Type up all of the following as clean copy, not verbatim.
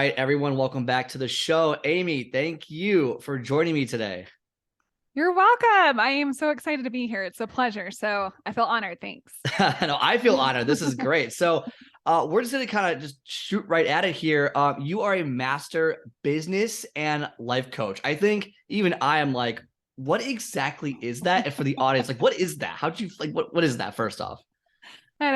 right, everyone, welcome back to the show. Amy, thank you for joining me today. You're welcome. I am so excited to be here. It's a pleasure. So I feel honored. Thanks. No, I feel honored. This is great. So we're just going to kind of just shoot right at it here. You are a master business and life coach. I think even I am like, what exactly is that? And for the audience, like, what is that? How'd you like, what is that first off? I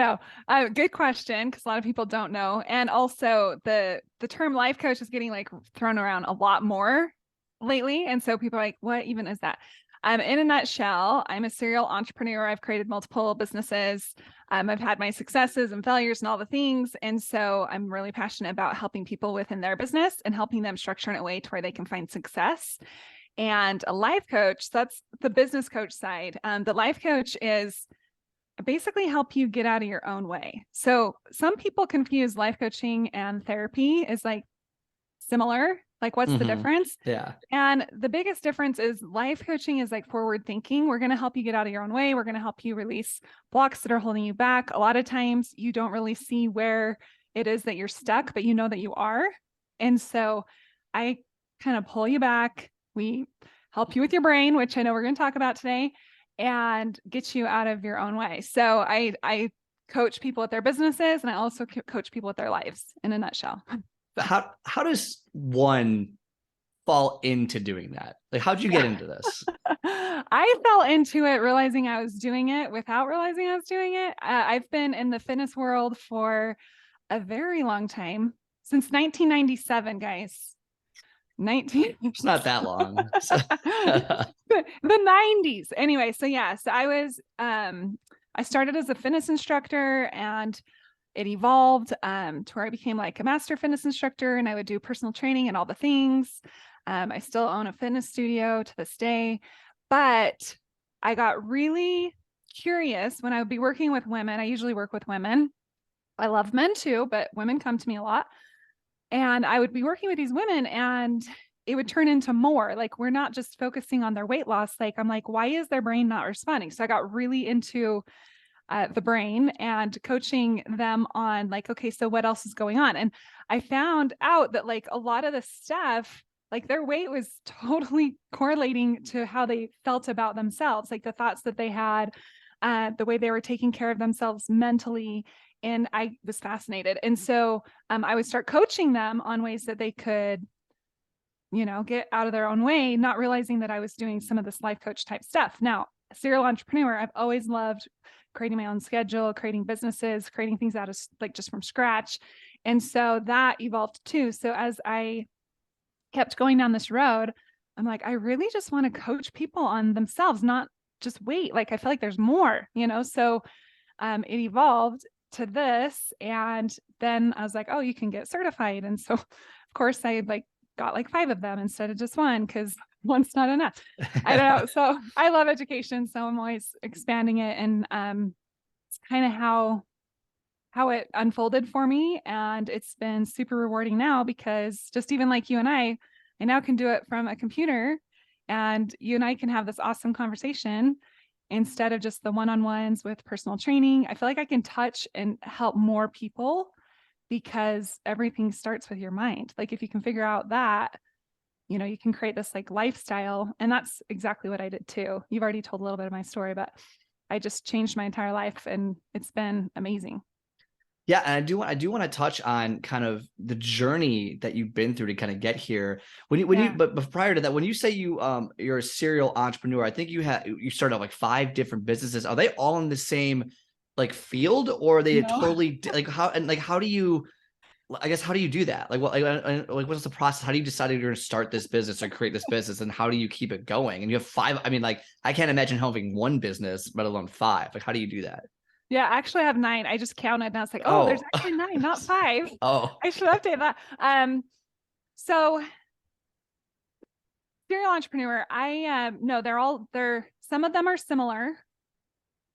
know. Good question, because a lot of people don't know. And also the term life coach is getting like thrown around a lot more lately. And so people are like, what even is that? In a nutshell, I'm a serial entrepreneur. I've created multiple businesses. I've had my successes and failures and all the things. And so I'm really passionate about helping people within their business and helping them structure in a way to where they can find success. And a life coach, that's the business coach side. The life coach is basically help you get out of your own way. So some people confuse life coaching and therapy is like similar. Like, what's the difference? Yeah. And the biggest difference is life coaching is like forward thinking. We're going to help you get out of your own way. We're going to help you release blocks that are holding you back. A lot of times you don't really see where it is that you're stuck, but you know that you are. And so I kind of pull you back. We help you with your brain, which I know we're going to talk about today, and get you out of your own way. So I coach people with their businesses, and I also coach people with their lives in a nutshell. How does one fall into doing that? Like, how'd you get into this? I fell into it realizing I was doing it without realizing I was doing it. I've been in the fitness world for a very long time, since 1997, guys. 19 It's not that long. the 90s. Anyway, so yeah, so I started as a fitness instructor, and it evolved to where I became like a master fitness instructor, and I would do personal training and all the things. I still own a fitness studio to this day, but I got really curious when I would be working with women. I usually work with women. I love men too, but women come to me a lot. And I would be working with these women, and it would turn into more like, we're not just focusing on their weight loss. Like, I'm like, why is their brain not responding? So I got really into the brain and coaching them on like, okay, so what else is going on? And I found out that like a lot of the stuff, like their weight was totally correlating to how they felt about themselves, like the thoughts that they had, the way they were taking care of themselves mentally. And I was fascinated. And so I would start coaching them on ways that they could, get out of their own way, not realizing that I was doing some of this life coach type stuff. Now, serial entrepreneur, I've always loved creating my own schedule, creating businesses, creating things out of like just from scratch. And so that evolved too. So as I kept going down this road, I'm like, I really just want to coach people on themselves, not just weight. Like, I feel like there's more, so it evolved to this. And then I was like, oh, you can get certified. And so of course I like got like 5 of them instead of just one, because one's not enough. I don't know. So I love education. So I'm always expanding it. And it's kind of how it unfolded for me. And it's been super rewarding now, because just even like you and I now can do it from a computer, and you and I can have this awesome conversation instead of just the one-on-ones with personal training. I feel like I can touch and help more people, because everything starts with your mind. Like, if you can figure out that, you can create this like lifestyle. And that's exactly what I did too. You've already told a little bit of my story, but I just changed my entire life, and it's been amazing. Yeah, and I do want to touch on kind of the journey that you've been through to kind of get here. But prior to that, when you say you're a serial entrepreneur, I think you started out like 5 different businesses. Are they all in the same like field, or are they No. totally like how do you, I guess, how do you do that? Like, what, like what's the process? How do you decide you're going to start this business or create this business, and how do you keep it going? And you have 5. I mean, like, I can't imagine having one business, let alone 5. Like, how do you do that? Yeah, actually I have 9. I just counted and I was like, oh, there's Oh, actually 9, not 5. oh, I should update that. So serial entrepreneur, no, they're some of them are similar,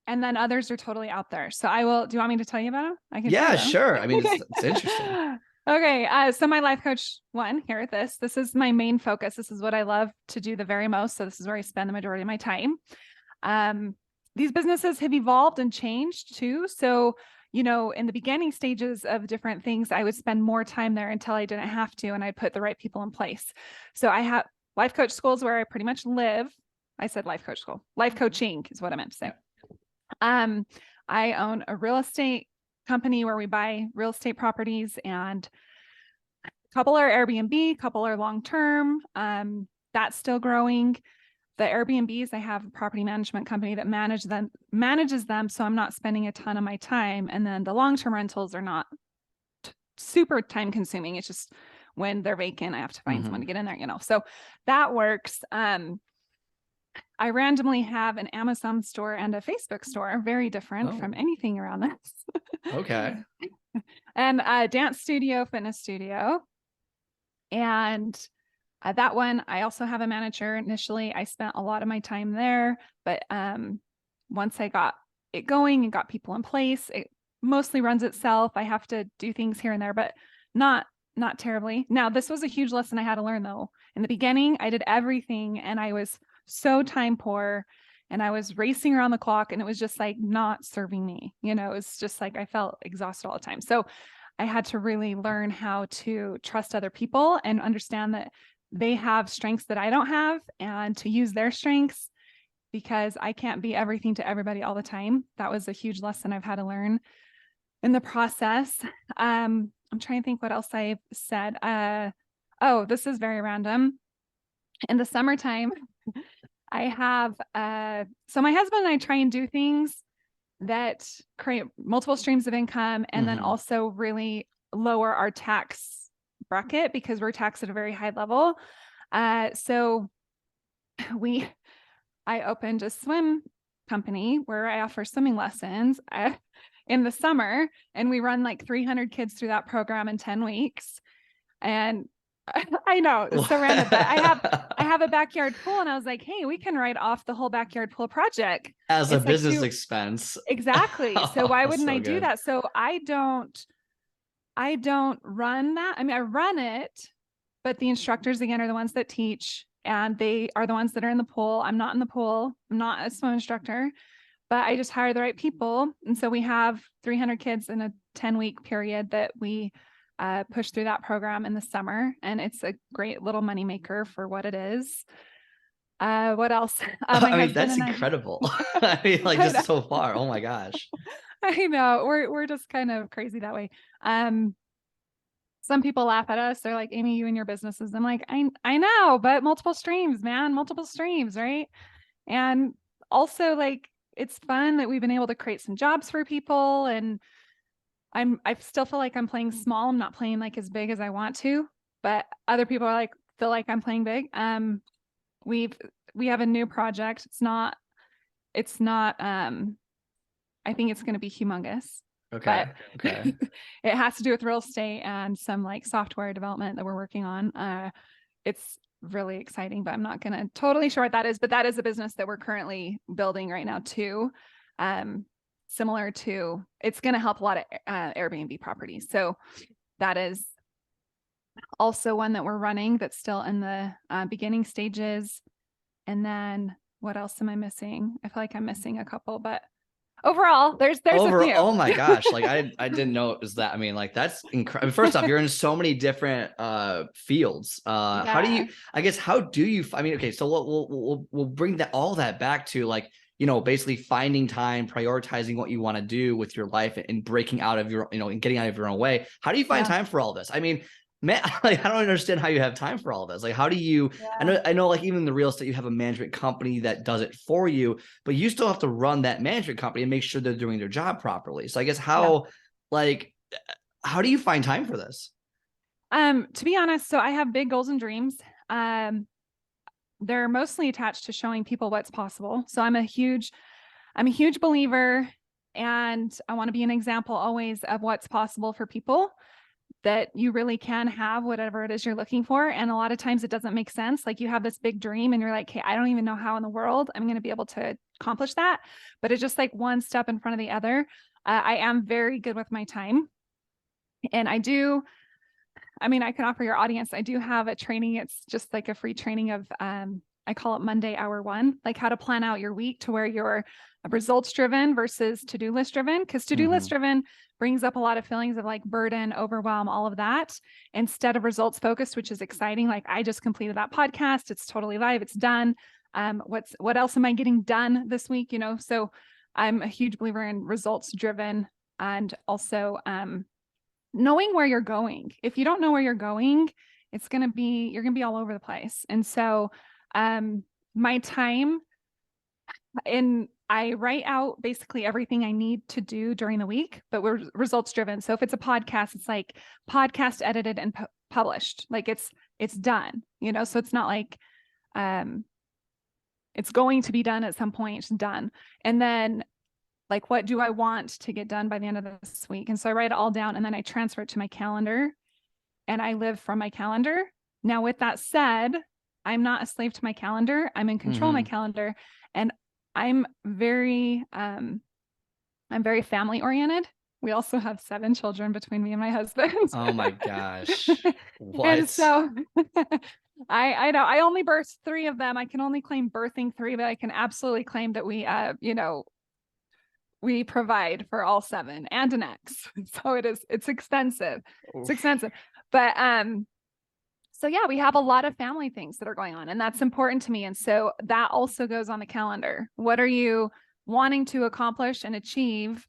and then others are totally out there. So do you want me to tell you about them? I can yeah, share them. sure. I mean, it's interesting. Okay. So my life coach one here at this is my main focus. This is what I love to do the very most. So this is where I spend the majority of my time. These businesses have evolved and changed too. So, in the beginning stages of different things, I would spend more time there until I didn't have to, and I'd put the right people in place. So I have life coach schools where I pretty much live. I said life coach school. Life coaching is what I meant to say. I own a real estate company where we buy real estate properties, and a couple are Airbnb, a couple are long-term. That's still growing. The Airbnbs, I have a property management company that manages them. So I'm not spending a ton of my time. And then the long-term rentals are not super time consuming. It's just when they're vacant, I have to find someone to get in there, so that works. I randomly have an Amazon store and a Facebook store, very different from anything around this. Okay. And a dance studio, fitness studio. And that one, I also have a manager. Initially, I spent a lot of my time there, but once I got it going and got people in place, it mostly runs itself. I have to do things here and there, but not terribly. Now, this was a huge lesson I had to learn, though. In the beginning, I did everything, and I was so time poor, and I was racing around the clock, and it was just like not serving me. It was just like I felt exhausted all the time. So I had to really learn how to trust other people and understand that they have strengths that I don't have, and to use their strengths, because I can't be everything to everybody all the time. That was a huge lesson I've had to learn in the process. I'm trying to think what else I've said. This is very random. In the summertime, I have, so my husband and I try and do things that create multiple streams of income, and then also really lower our tax bracket, because we're taxed at a very high level. So I opened a swim company where I offer swimming lessons in the summer, and we run like 300 kids through that program in 10 weeks. And I know it's so random, but I have a backyard pool, and I was like, hey, we can write off the whole backyard pool project as a business expense. Exactly. So why wouldn't I do that? So I don't run that. I mean, I run it, but the instructors, again, are the ones that teach, and they are the ones that are in the pool. I'm not in the pool. I'm not a swim instructor, but I just hire the right people. And so we have 300 kids in a 10-week period that we push through that program in the summer. And it's a great little moneymaker for what it is. What else? I mean, that's incredible. I mean, like, just so far. Oh my gosh. I know, we're just kind of crazy that way. Some people laugh at us. They're like, Amy, you and your businesses. I'm like, I know, but multiple streams, man, multiple streams, right? And also, like, it's fun that we've been able to create some jobs for people, and I still feel like I'm playing small. I'm not playing like as big as I want to, but other people are like, feel like I'm playing big. We have a new project. It's not, I think it's going to be humongous. Okay. It has to do with real estate and some like software development that we're working on. It's really exciting, but I'm not going to totally share what that is, but that is a business that we're currently building right now too. Similar to, it's going to help a lot of Airbnb properties. So that is also one that we're running that's still in the beginning stages. And then what else am I missing? I feel like I'm missing a couple, but overall, there's a few. Oh my gosh. Like I didn't know it was that. I mean, like, that's incredible. First off, you're in so many different fields. How do you, I mean, okay, so we'll bring all that back to, like, basically finding time, prioritizing what you want to do with your life, and breaking out of your, and getting out of your own way. How do you find time for all this? I mean, man, like, I don't understand how you have time for all this. Like, how do you, I know, like, even in the real estate, you have a management company that does it for you, but you still have to run that management company and make sure they're doing their job properly. So I guess how do you find time for this? To be honest, so I have big goals and dreams. They're mostly attached to showing people what's possible. So I'm a huge believer, and I want to be an example always of what's possible for people, that you really can have whatever it is you're looking for. And a lot of times it doesn't make sense. Like, you have this big dream and you're like, hey, I don't even know how in the world I'm going to be able to accomplish that. But it's just like one step in front of the other. I am very good with my time. And I can offer your audience, I do have a training. It's just like a free training of I call it Monday hour one, like how to plan out your week to where you're results driven versus to-do list driven. Because to-do list driven brings up a lot of feelings of like burden, overwhelm, all of that, instead of results focused, which is exciting. Like I just completed that podcast. It's totally live. It's done. What else am I getting done this week? So I'm a huge believer in results driven, and also knowing where you're going. If you don't know where you're going, you're going to be all over the place. And so my time, and I write out basically everything I need to do during the week, but we're results driven. So if it's a podcast, it's like podcast edited and published, like it's done, so it's not like it's going to be done at some point, it's done. And then like, what do I want to get done by the end of this week? And so I write it all down, and then I transfer it to my calendar, and I live from my calendar. Now, with that said, I'm not a slave to my calendar. I'm in control of my calendar, and I'm very family oriented. We also have 7 children between me and my husband. Oh my gosh. What? And so I know I only birthed 3 of them. I can only claim birthing 3, but I can absolutely claim that we provide for all 7 and an ex. So it's extensive. It's extensive. But so yeah, we have a lot of family things that are going on, and that's important to me. And so that also goes on the calendar. What are you wanting to accomplish and achieve,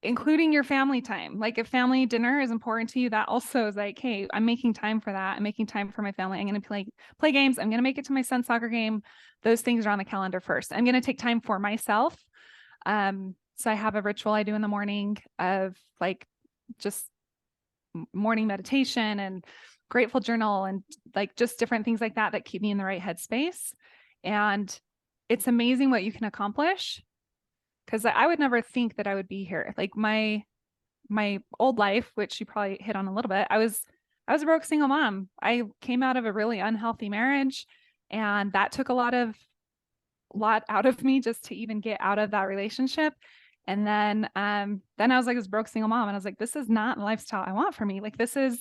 including your family time? Like if family dinner is important to you, that also is like, hey, I'm making time for that. I'm making time for my family. I'm going to play games. I'm going to make it to my son's soccer game. Those things are on the calendar first. I'm going to take time for myself. So I have a ritual I do in the morning of like just morning meditation and grateful journal and like just different things like that keep me in the right headspace. And it's amazing what you can accomplish, because I would never think that I would be here. Like my old life, which you probably hit on a little bit, I was a broke single mom. I came out of a really unhealthy marriage, and that took a lot out of me just to even get out of that relationship. And then I was like this broke single mom, and I was like, this is not the lifestyle I want for me. Like I feel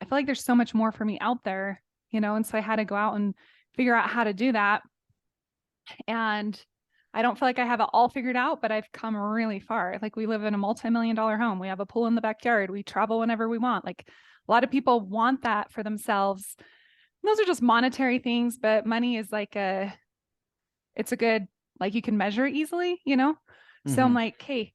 like there's so much more for me out there, and so I had to go out and figure out how to do that. And I don't feel like I have it all figured out, but I've come really far. Like we live in a multi-million-dollar home. We have a pool in the backyard. We travel whenever we want. Like a lot of people want that for themselves. And those are just monetary things, but money is like it's a good, like you can measure it easily, So I'm like, hey,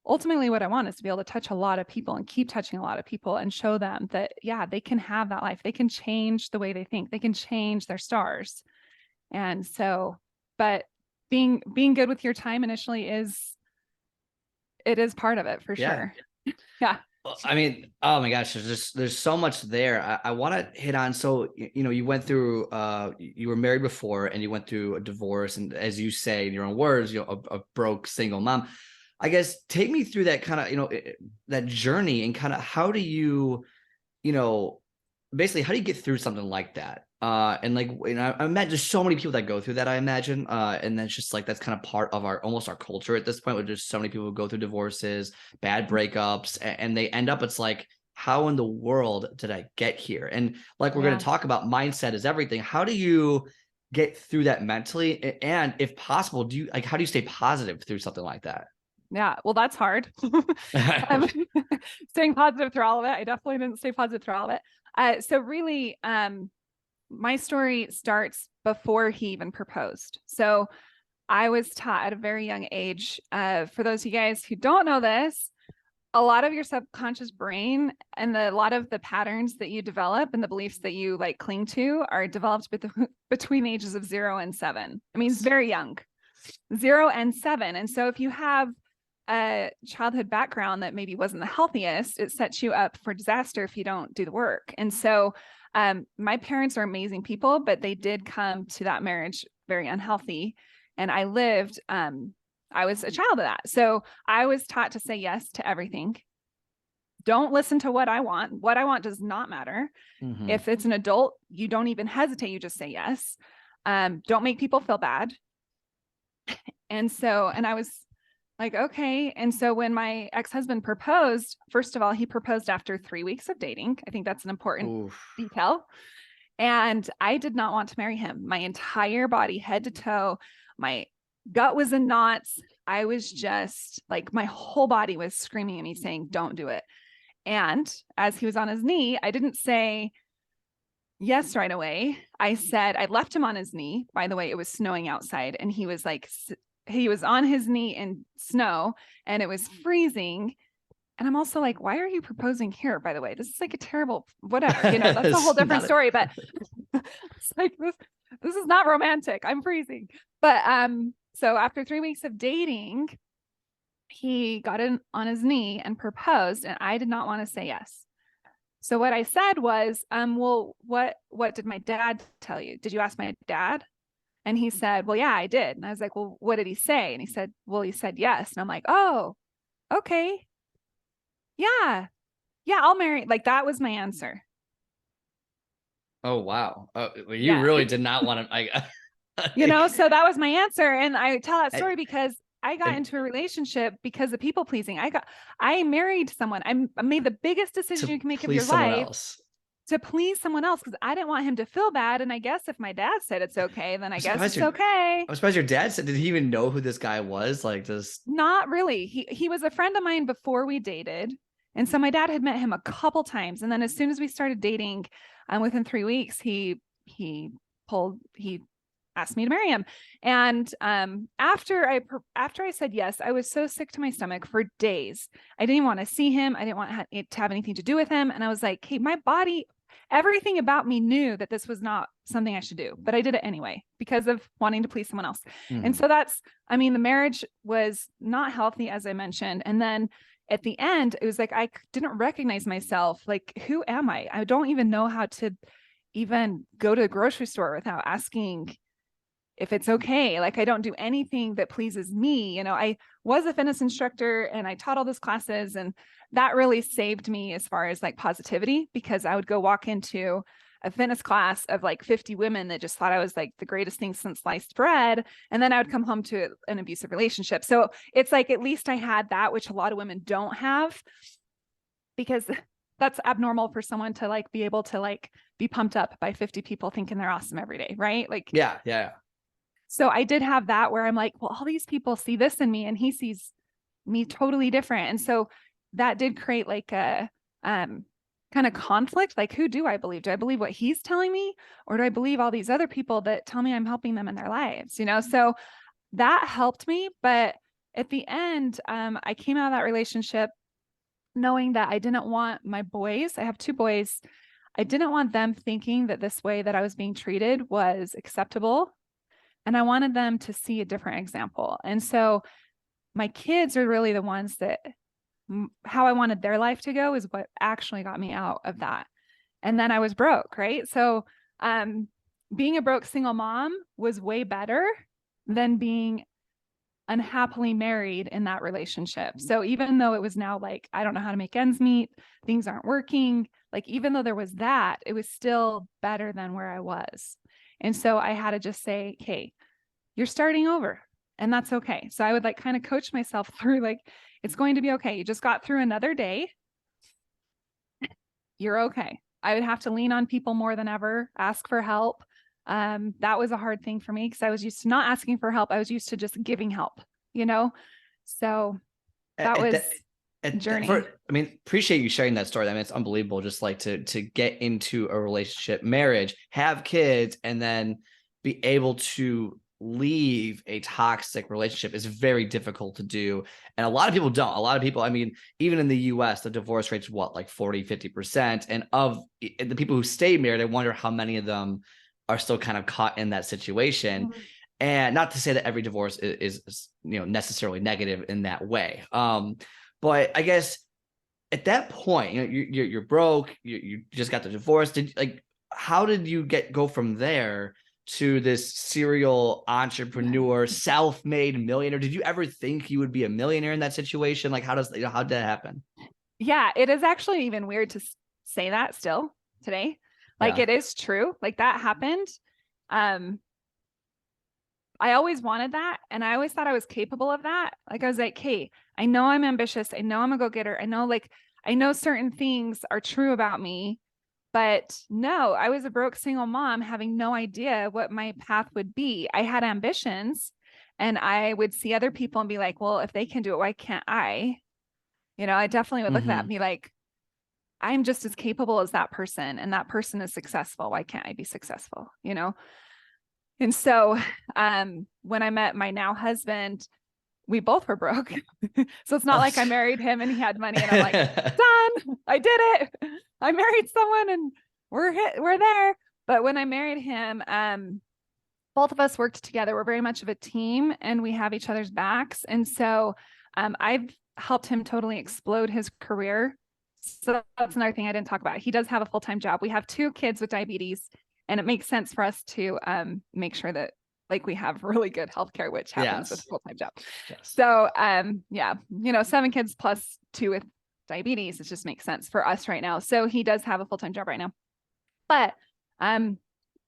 ultimately what I want is to be able to touch a lot of people and keep touching a lot of people and show them that, yeah, they can have that life. They can change the way they think. They can change their stars. And so, but being good with your time initially is part of it for sure. Yeah. Well, I mean, oh my gosh, there's so much there. I want to hit on. So, you went through, you were married before, and you went through a divorce, and as you say in your own words, a broke single mom. I guess take me through that kind of, that journey, and kind of how do you, basically how do you get through something like that? And like, I imagine there's so many people that go through that, I imagine. And that's just like, that's kind of part of almost our culture at this point, where there's so many people who go through divorces, bad breakups, and they end up, it's like, how in the world did I get here? And like, we're going to talk about mindset is everything. How do you get through that mentally? And if possible, how do you stay positive through something like that? Yeah, well, that's hard. Staying positive through all of it. I definitely didn't stay positive through all of it. So really, my story starts before he even proposed. So I was taught at a very young age, for those of you guys who don't know this, a lot of your subconscious brain and a lot of the patterns that you develop and the beliefs that you like cling to are developed between ages of 0 and 7. I mean, it's very young, 0 and 7. And so if you have a childhood background that maybe wasn't the healthiest, it sets you up for disaster if you don't do the work. And so my parents are amazing people, but they did come to that marriage very unhealthy. And I was a child of that. So I was taught to say yes to everything. Don't listen to what I want. What I want does not matter. If it's an adult, you don't even hesitate. You just say yes. Don't make people feel bad. And I was like, okay. And so when my ex-husband proposed, first of all, he proposed after 3 weeks of dating. I think that's an important detail. And I did not want to marry him. My entire body, head to toe, my gut was in knots. I was just like, my whole body was screaming at me saying, don't do it. And as he was on his knee, I didn't say yes right away. I said, I left him on his knee. By the way, it was snowing outside, and he was like, he was on his knee in snow, and it was freezing. And I'm also like, why are you proposing here? By the way, this is like a terrible, whatever, you know, that's a whole different story. But it's like, this is not romantic. I'm freezing. But so after 3 weeks of dating, he got in on his knee and proposed, and I did not want to say yes. So what I said was, well, what did my dad tell you? Did you ask my dad? And he said, well, yeah, I did. And I was like, well, what did he say? And he said, well, he said yes. And I'm like, oh, okay. Yeah. Yeah, I'll marry. Like, that was my answer. Oh, wow. Well, you Yeah. really did not want to, You know, so that was my answer. And I tell that story because I got and into a relationship because of people pleasing. I married someone. I made the biggest decision you can make of your please someone life else. to please someone else because I didn't want him to feel bad. And I guess if my dad said it's okay, then I guess it's okay. I'm surprised your dad said, did he even know who this guy was? Like, just Not really. He was a friend of mine before we dated. And so my dad had met him a couple times. And then as soon as we started dating, within 3 weeks, he asked me to marry him. And after I said yes, I was so sick to my stomach for days. I didn't even want to see him. I didn't want it to have anything to do with him. And I was like, hey, my body, everything about me knew that this was not something I should do, but I did it anyway because of wanting to please someone else. And so the marriage was not healthy, as I mentioned. And then at the end, it was like, I didn't recognize myself. Like, who am I? I don't even know how to even go to the grocery store without asking if it's okay. Like, I don't do anything that pleases me. You know, I was a fitness instructor and I taught all those classes, and that really saved me as far as like positivity, because I would go walk into a fitness class of like 50 women that just thought I was like the greatest thing since sliced bread. And then I would come home to an abusive relationship. So it's like, at least I had that, which a lot of women don't have, because that's abnormal for someone to like be able to like be pumped up by 50 people thinking they're awesome every day. Right. Like, yeah. So I did have that where I'm like, well, all these people see this in me and he sees me totally different. And so that did create like a kind of conflict. Like, who do I believe? Do I believe what he's telling me, or do I believe all these other people that tell me I'm helping them in their lives? You know, so that helped me. But at the end, I came out of that relationship knowing that I didn't want my boys, I have 2 boys, I didn't want them thinking that this way that I was being treated was acceptable. And I wanted them to see a different example. And so my kids are really the ones that how I wanted their life to go is what actually got me out of that. And then I was broke, right? So being a broke single mom was way better than being unhappily married in that relationship. So even though it was now like, I don't know how to make ends meet, things aren't working, like, even though there was that, it was still better than where I was. And so I had to just say, hey, you're starting over, and that's okay. So I would like kind of coach myself through, like, it's going to be okay. You just got through another day. You're okay. I would have to lean on people more than ever, ask for help. That was a hard thing for me because I was used to not asking for help. I was used to just giving help, you know? So that was a journey. Appreciate you sharing that story. I mean, it's unbelievable just like to get into a relationship, marriage, have kids, and then be able to leave a toxic relationship is very difficult to do. And a lot of people don't. A lot of people, I mean, even in the US, the divorce rate's like 40-50%. And of the people who stay married, I wonder how many of them are still kind of caught in that situation. Mm-hmm. And not to say that every divorce is necessarily negative in that way. But I guess at that point, you're broke, you just got the divorce. How did you go from there to this serial entrepreneur, self-made millionaire? Did you ever think you would be a millionaire in that situation? Like, how did that happen? Yeah, it is actually even weird to say that still today. Like, it is true. Like, that happened. I always wanted that. And I always thought I was capable of that. Like, I was like, hey, I know I'm ambitious. I know I'm a go-getter. I know certain things are true about me, But no, I was a broke single mom having no idea what my path would be. I had ambitions and I would see other people and be like, well, if they can do it, why can't I? I definitely would look at that and be like, I'm just as capable as that person, and that person is successful. Why can't I be successful? And so when I met my now husband, we both were broke. So it's not like I married him and he had money and I'm like, done, I did it. I married someone and we're there. But when I married him, both of us worked together. We're very much of a team and we have each other's backs. And so I've helped him totally explode his career. So that's another thing I didn't talk about. He does have a full-time job. We have 2 kids with diabetes, and it makes sense for us to make sure that we have really good healthcare, which happens with a full-time job. Yes. So 7 kids plus 2 with diabetes, it just makes sense for us right now. So he does have a full-time job right now, but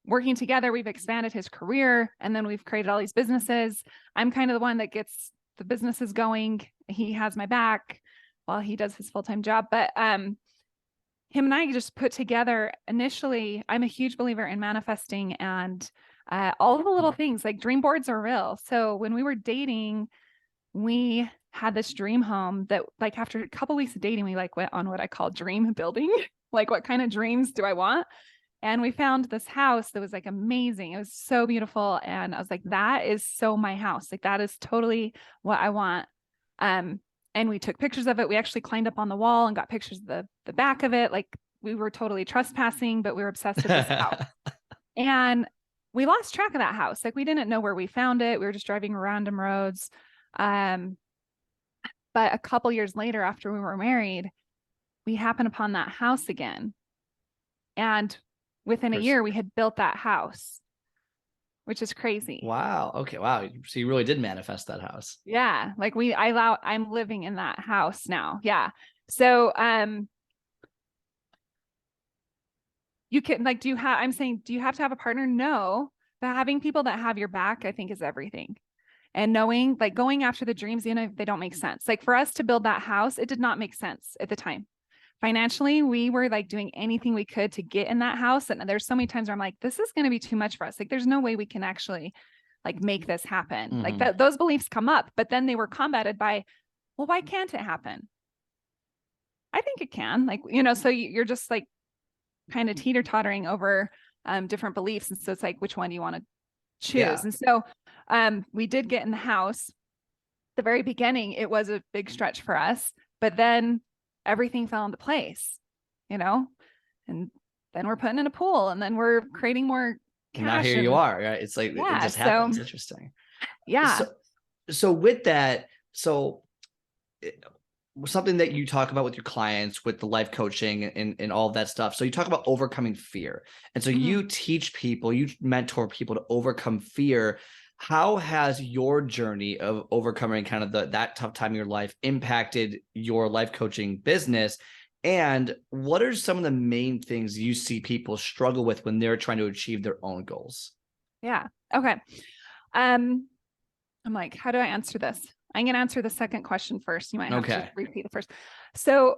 working together, we've expanded his career, and then we've created all these businesses. I'm kind of the one that gets the businesses going. He has my back while he does his full-time job. But him and I just put together initially, I'm a huge believer in manifesting and all the little things, like dream boards are real. So when we were dating, we had this dream home that after a couple of weeks of dating, we went on what I call dream building. Like, what kind of dreams do I want? And we found this house that was amazing. It was so beautiful. And I was like, that is so my house. That is totally what I want. And we took pictures of it. We actually climbed up on the wall and got pictures of the back of it. We were totally trespassing, but we were obsessed with this house. And we lost track of that house. We didn't know where we found it. We were just driving random roads. But a couple years later, after we were married, we happened upon that house again. And within a year, we had built that house, which is crazy. Wow. Okay. Wow. So you really did manifest that house. Yeah. I'm living in that house now. Yeah. So, you can do you have to have a partner? No, but having people that have your back, I think, is everything. And knowing, going after the dreams, if they don't make sense. For us to build that house, it did not make sense at the time. Financially, we were doing anything we could to get in that house. And there's so many times where I'm like, this is going to be too much for us. There's no way we can actually make this happen. Mm-hmm. Those beliefs come up, but then they were combated by, well, why can't it happen? I think it can, so you're just kind of teeter-tottering over different beliefs. And so it's which one do you want to choose? Yeah. And so we did get in the house. The very beginning, it was a big stretch for us, but then everything fell into place, and then we're putting in a pool, and then we're creating more cash. And now here you are, right? It's it just happens. So, interesting. Yeah. So with that, something that you talk about with your clients, with the life coaching and all of that stuff. So you talk about overcoming fear. And so you teach people, you mentor people to overcome fear. How has your journey of overcoming kind of that tough time in your life impacted your life coaching business? And what are some of the main things you see people struggle with when they're trying to achieve their own goals? Yeah. Okay. I'm how do I answer this? I'm going to answer the second question first. You might have to repeat the first. So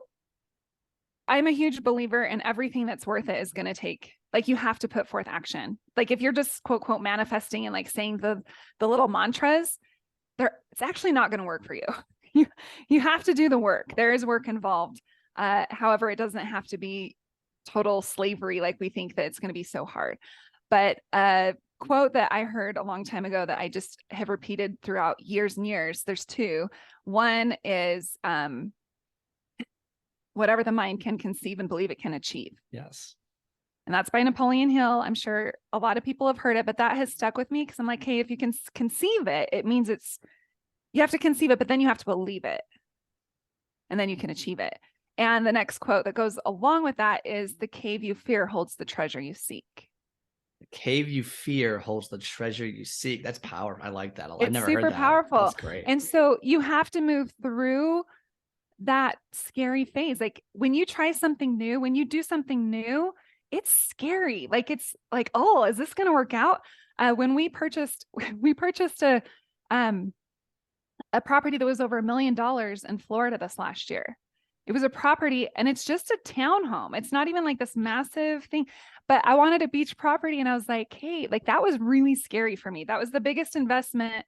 I'm a huge believer in everything that's worth it is going to take, you have to put forth action. If you're just quote, quote, manifesting and saying the little mantras, it's actually not going to work for you. You have to do the work. There is work involved. However, it doesn't have to be total slavery. We think that it's going to be so hard. But quote that I heard a long time ago that I just have repeated throughout years and years. There's 2. One is whatever the mind can conceive and believe it can achieve. Yes. And that's by Napoleon Hill. I'm sure a lot of people have heard it, but that has stuck with me because I'm hey, if you can conceive it, it means you have to conceive it, but then you have to believe it. And then you can achieve it. And the next quote that goes along with that is, the cave you fear holds the treasure you seek. The cave you fear holds the treasure you seek. That's powerful. I like that. It's never super heard that. Powerful. That's great. And so you have to move through that scary phase. When you try something new, when you do something new, it's scary. It's oh, is this going to work out? When we purchased a property that was over $1 million in Florida this last year. It was a property and it's just a townhome. It's not even like this massive thing, but I wanted a beach property. And I was like, hey, like that was really scary for me. That was the biggest investment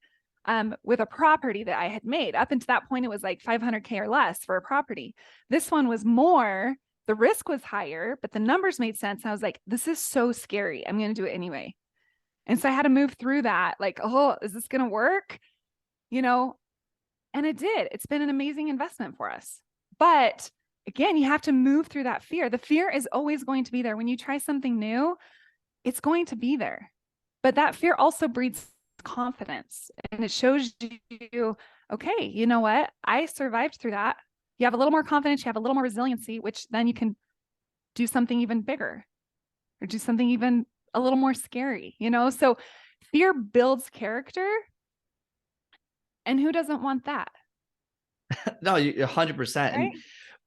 with a property that I had made. Up until that point, it was like 500K or less for a property. This one was more, the risk was higher, but the numbers made sense. I was like, this is so scary. I'm going to do it anyway. And so I had to move through that. Like, oh, is this going to work? You know, and it did. It's been an amazing investment for us. But again, you have to move through that fear. The fear is always going to be there. When you try something new, it's going to be there. But that fear also breeds confidence. And it shows you, okay, you know what? I survived through that. You have a little more confidence, you have a little more resiliency, which then you can do something even bigger or do something even a little more scary, you know? So fear builds character. And who doesn't want that? No, you 100%. Right?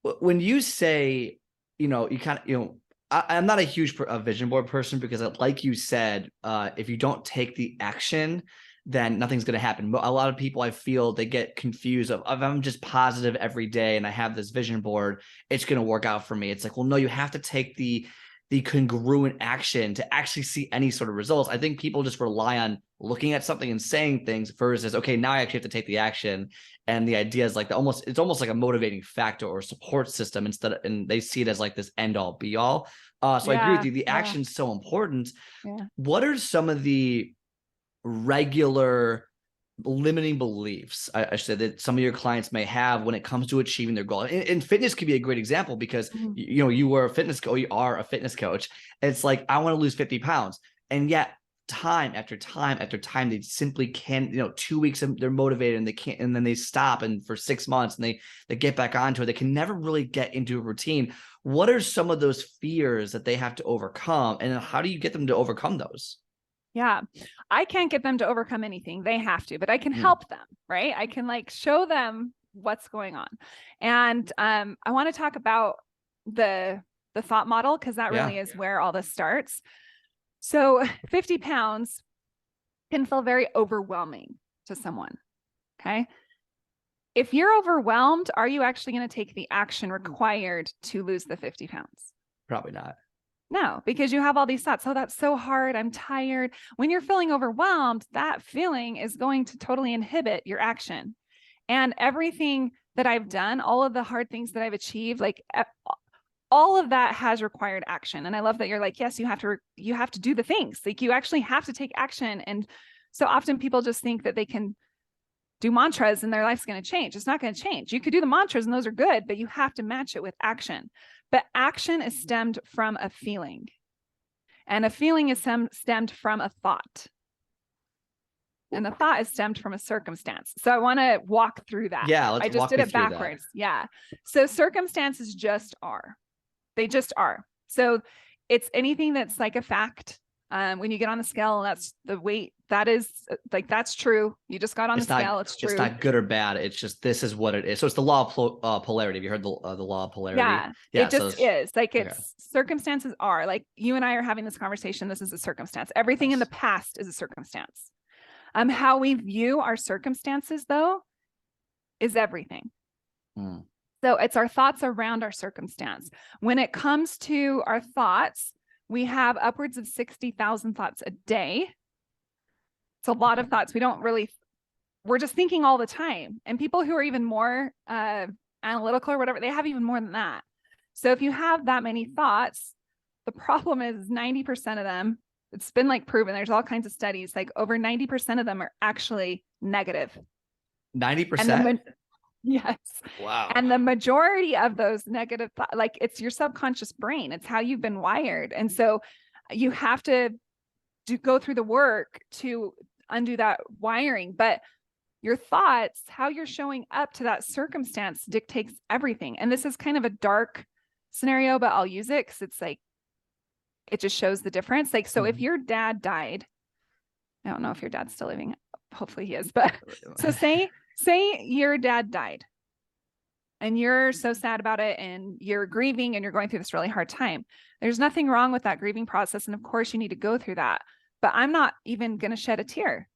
And when you say, you know, you kind of, you know, I'm not a huge vision board person because, like you said, if you don't take the action, then nothing's going to happen. But a lot of people, I feel, they get confused of if I'm just positive every day and I have this vision board, it's going to work out for me. It's like, well, no, you have to take the congruent action to actually see any sort of results. I think people just rely on looking at something and saying things versus, okay, now I actually have to take the action. And the idea is like it's almost like a motivating factor or support system and they see it as like this end all be all. So I agree with you. The action is so important. Yeah. What are some of the regular limiting beliefs, I should say, that some of your clients may have when it comes to achieving their goal? And fitness could be a great example because, you know, you were a fitness coach, you are a fitness coach. It's like, I want to lose 50 pounds. And yet time after time after time, they simply can't, you know, 2 weeks they're motivated and they can't, and then they stop, and for 6 months and they get back onto it. They can never really get into a routine. What are some of those fears that they have to overcome? And how do you get them to overcome those? Yeah, I can't get them to overcome anything. They have to, but I can help them, right? I can like show them what's going on. And I want to talk about the thought model, because that really is where all this starts. So 50 pounds can feel very overwhelming to someone. Okay. If you're overwhelmed, are you actually going to take the action required to lose the 50 pounds? Probably not. No, because you have all these thoughts. Oh, that's so hard. I'm tired. When you're feeling overwhelmed, that feeling is going to totally inhibit your action. And everything that I've done, all of the hard things that I've achieved, like all of that has required action. And I love that you're like, yes, you have to do the things. Like you actually have to take action. And so often people just think that they can do mantras and their life's going to change. It's not going to change. You could do the mantras and those are good, but you have to match it with action. But action is stemmed from a feeling, and a feeling is stemmed from a thought, and the thought is stemmed from a circumstance. So I want to walk through that. Yeah, I just did it backwards. Yeah. So circumstances just are. They just are. So it's anything that's like a fact. When you get on the scale, that's the weight. That is like, that's true. You just got on the scale. It's true. It's not good or bad. It's just, this is what it is. So it's the law of polarity. Have you heard the law of polarity? Yeah, it just is. Like circumstances are like, you and I are having this conversation. This is a circumstance. Everything in the past is a circumstance. How we view our circumstances, though, is everything. So it's our thoughts around our circumstance. When it comes to our thoughts, we have upwards of 60,000 thoughts a day. It's a lot of thoughts. We're just thinking all the time. And people who are even more analytical or whatever, they have even more than that. So if you have that many thoughts, the problem is 90% of them, it's been like proven, there's all kinds of studies, like over 90% of them are actually negative. 90%? Yes. Wow. And the majority of those negative thoughts, like it's your subconscious brain. It's how you've been wired. And so you have to go through the work to undo that wiring. But your thoughts, how you're showing up to that circumstance dictates everything. And this is kind of a dark scenario, but I'll use it because it's like, it just shows the difference. Like, so if your dad died, I don't know if your dad's still living. Hopefully he is, but so say your dad died and you're so sad about it and you're grieving and you're going through this really hard time. There's nothing wrong with that grieving process. And of course you need to go through that, but I'm not even going to shed a tear.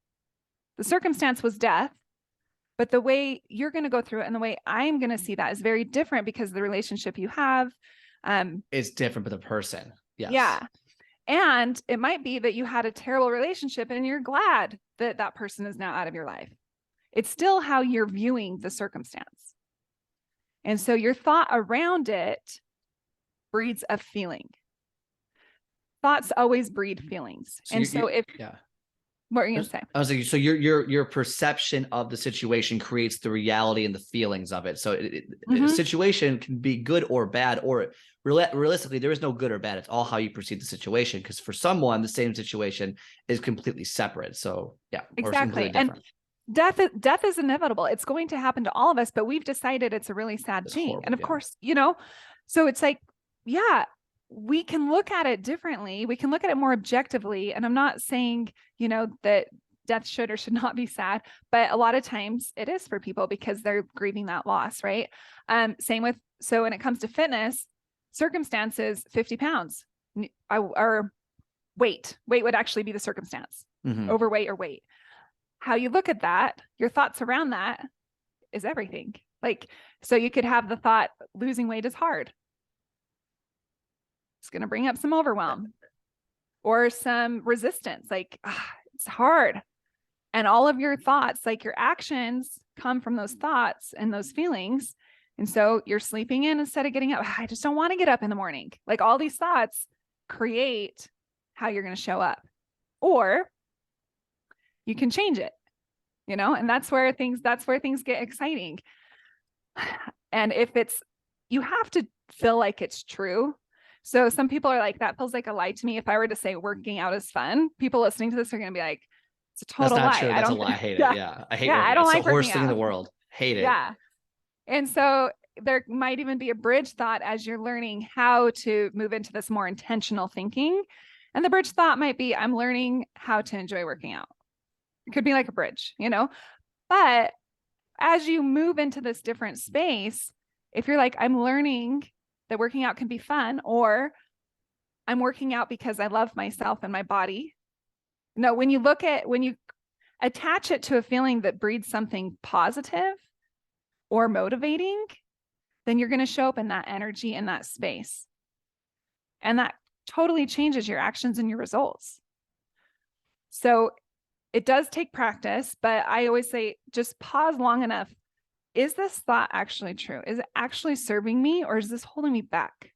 The circumstance was death, But the way you're going to go through it and the way I'm going to see that is very different because the relationship you have is different for the person. Yes. Yeah. And it might be that you had a terrible relationship and you're glad that that person is now out of your life. It's still how you're viewing the circumstance. And so your thought around it breeds a feeling. Thoughts always breed feelings. So and so if what are you going to say? I was like, so your perception of the situation creates the reality and the feelings of it. So a situation can be good or bad, or realistically, there is no good or bad. It's all how you perceive the situation. Because for someone, the same situation is completely separate. So yeah, exactly. And death is inevitable. It's going to happen to all of us, but we've decided it's a really sad thing. Horrible, and of course, so it's like, yeah, we can look at it differently. We can look at it more objectively. And I'm not saying, that death should or should not be sad, but a lot of times it is for people because they're grieving that loss, right? So when it comes to fitness, circumstances, 50 pounds, or weight would actually be the circumstance, overweight or weight. How you look at that, your thoughts around that is everything. Like, so you could have the thought, losing weight is hard. It's going to bring up some overwhelm or some resistance. Like, it's hard. And all of your thoughts, like your actions come from those thoughts and those feelings. And so you're sleeping in instead of getting up. I just don't want to get up in the morning. Like, all these thoughts create how you're going to show up, or you can change it, and that's where things get exciting. And if you have to feel like it's true. So some people are like, that feels like a lie to me. If I were to say working out is fun, people listening to this are going to be like, it's a total lie. That's not true. That's a lie. I hate it. Yeah. I hate I don't like it's the worst thing in the world. Hate it. Yeah. And so there might even be a bridge thought as you're learning how to move into this more intentional thinking. And the bridge thought might be, I'm learning how to enjoy working out. It could be like a bridge, but as you move into this different space, if you're like, I'm learning that working out can be fun, or I'm working out because I love myself and my body. No, when you attach it to a feeling that breeds something positive or motivating, then you're going to show up in that energy in that space. And that totally changes your actions and your results. So it does take practice, but I always say, just pause long enough. Is this thought actually true? Is it actually serving me, or is this holding me back?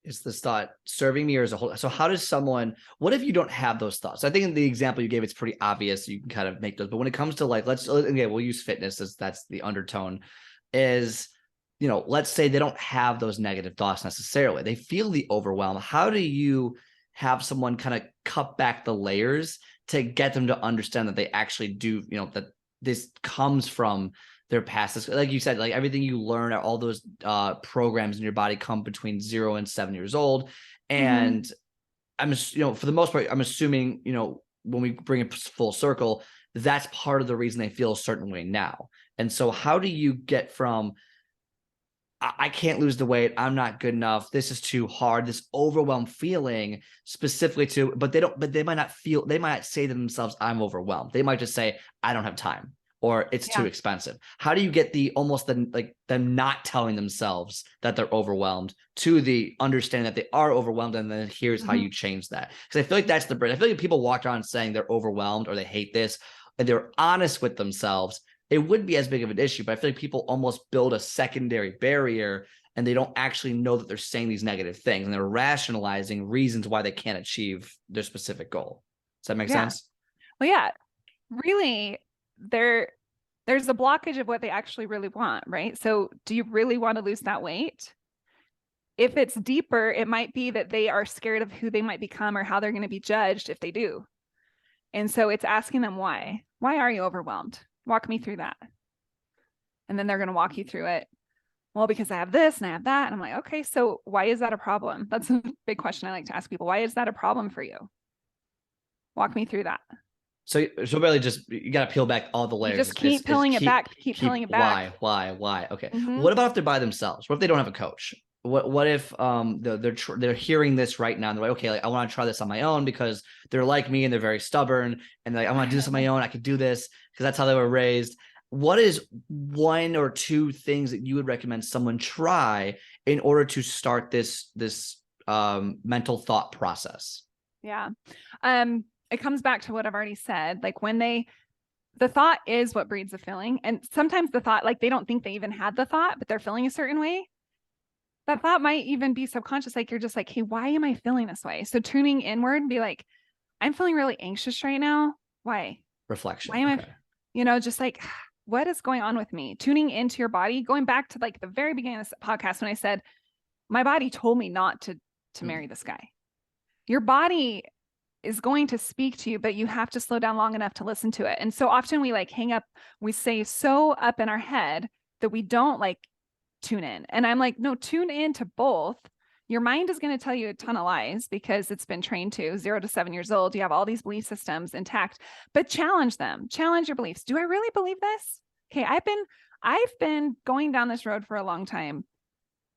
Is this thought serving me, or is a whole? So how does someone, what if you don't have those thoughts? I think in the example you gave, it's pretty obvious. You can kind of make those, but when it comes to like, we'll use fitness as that's the undertone is, let's say they don't have those negative thoughts necessarily. They feel the overwhelm. How do you have someone kind of cut back the layers to get them to understand that they actually do, that this comes from their past? Like you said, like everything you learn, all those programs in your body come between 0 and 7 years old. And I'm, for the most part, I'm assuming, when we bring it full circle, that's part of the reason they feel a certain way now. And so how do you get from, I can't lose the weight, I'm not good enough, this is too hard, this overwhelmed feeling specifically but they might not say to themselves, I'm overwhelmed. They might just say, I don't have time, or it's too expensive. How do you get them not telling themselves that they're overwhelmed to the understanding that they are overwhelmed, and then here's how you change that? Because I feel like that's the bridge. I feel like if people walk around saying they're overwhelmed or they hate this, and they're honest with themselves, it wouldn't be as big of an issue. But I feel like people almost build a secondary barrier, and they don't actually know that they're saying these negative things, and they're rationalizing reasons why they can't achieve their specific goal. Does that make sense? Well, yeah, really, there's a blockage of what they actually really want, right? So do you really want to lose that weight? If it's deeper, it might be that they are scared of who they might become or how they're going to be judged if they do. And so it's asking them why. Why are you overwhelmed? Walk me through that. And then they're going to walk you through it. Well, because I have this and I have that. And I'm like, okay, so why is that a problem? That's a big question I like to ask people. Why is that a problem for you? Walk me through that. So really just, you got to peel back all the layers. You just keep peeling it back. Keep peeling it back. Why? Okay. What about if they're by themselves? What if they don't have a coach? What if they're hearing this right now and they're like, okay, like I want to try this on my own because they're like me and they're very stubborn and like I want to do this on my own. I could do this because that's how they were raised. what is one or two things that you would recommend someone try in order to start this mental thought process? Yeah. It comes back to what I've already said. Like the thought is what breeds the feeling. And sometimes the thought, like they don't think they even had the thought, but they're feeling a certain way. That thought might even be subconscious. Like you're just like, hey, why am I feeling this way? So tuning inward and be like, I'm feeling really anxious right now. Why? Reflection. Why am Okay. I, just like, what is going on with me? Tuning into your body, going back to like the very beginning of this podcast when I said, my body told me not to marry this guy. Your body is going to speak to you, but you have to slow down long enough to listen to it. And so often we like hang up, we say so up in our head that we don't like tune in. And I'm like, no, tune in to both. Your mind is going to tell you a ton of lies because it's been trained to 0 to 7 years old. You have all these belief systems intact, but challenge them, challenge your beliefs. Do I really believe this? Okay. I've been going down this road for a long time